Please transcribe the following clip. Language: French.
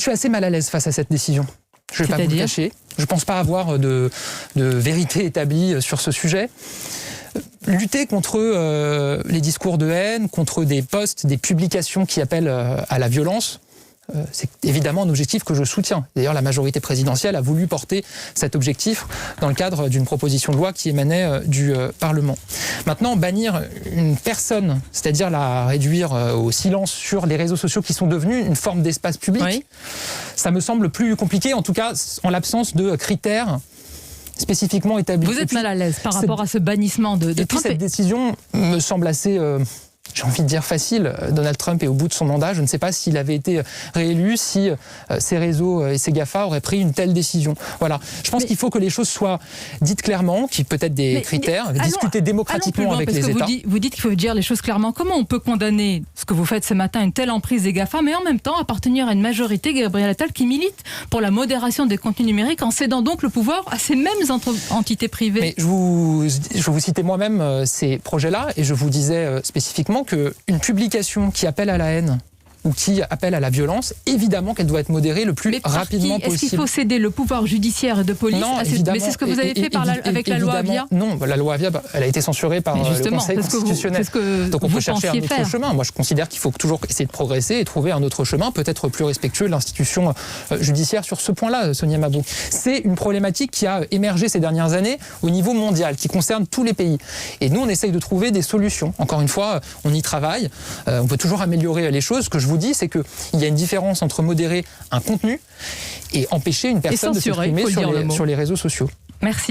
Je suis assez mal à l'aise face à cette décision. Je ne vais pas vous le cacher. Je ne pense pas avoir de vérité établie sur ce sujet. Lutter contre les discours de haine, contre des posts, des publications qui appellent à la violence, c'est évidemment un objectif que je soutiens. D'ailleurs, la majorité présidentielle a voulu porter cet objectif dans le cadre d'une proposition de loi qui émanait du Parlement. Maintenant, bannir une personne, c'est-à-dire la réduire au silence sur les réseaux sociaux qui sont devenus une forme d'espace public, ça me semble plus compliqué, en tout cas en l'absence de critères spécifiquement établis. Vous êtes mal à l'aise par rapport à ce bannissement de Trump. Et puis cette décision me semble assez... j'ai envie de dire facile. Donald Trump est au bout de son mandat. Je ne sais pas s'il avait été réélu, si ces réseaux et ces GAFA auraient pris une telle décision. Voilà. Je pense qu'il faut que les choses soient dites clairement, qu'il peut être des critères, discuter démocratiquement avec les États. Vous dites qu'il faut dire les choses clairement. Comment on peut condamner ce que vous faites ce matin, une telle emprise des GAFA, mais en même temps appartenir à une majorité, Gabriel Attal, qui milite pour la modération des contenus numériques en cédant donc le pouvoir à ces mêmes entités privées? Mais je vous citais moi-même ces projets-là et je vous disais spécifiquement qu'une publication qui appelle à la haine ou qui appelle à la violence, évidemment qu'elle doit être modérée le plus rapidement possible. Est-ce qu'il faut céder le pouvoir judiciaire et de police? Non, mais c'est ce que vous avez fait avec la loi Avia. Non, la loi Avia, elle a été censurée par le Conseil constitutionnel. Donc on peut chercher un autre chemin. Moi, je considère qu'il faut toujours essayer de progresser et trouver un autre chemin, peut-être plus respectueux de l'institution judiciaire sur ce point-là, Sonia Mabrouk. C'est une problématique qui a émergé ces dernières années au niveau mondial, qui concerne tous les pays. Et nous, on essaye de trouver des solutions. Encore une fois, on y travaille. On peut toujours améliorer les choses. Ce que je vous dis, c'est qu'il y a une différence entre modérer un contenu et empêcher une personne de s'exprimer sur les réseaux sociaux. Merci.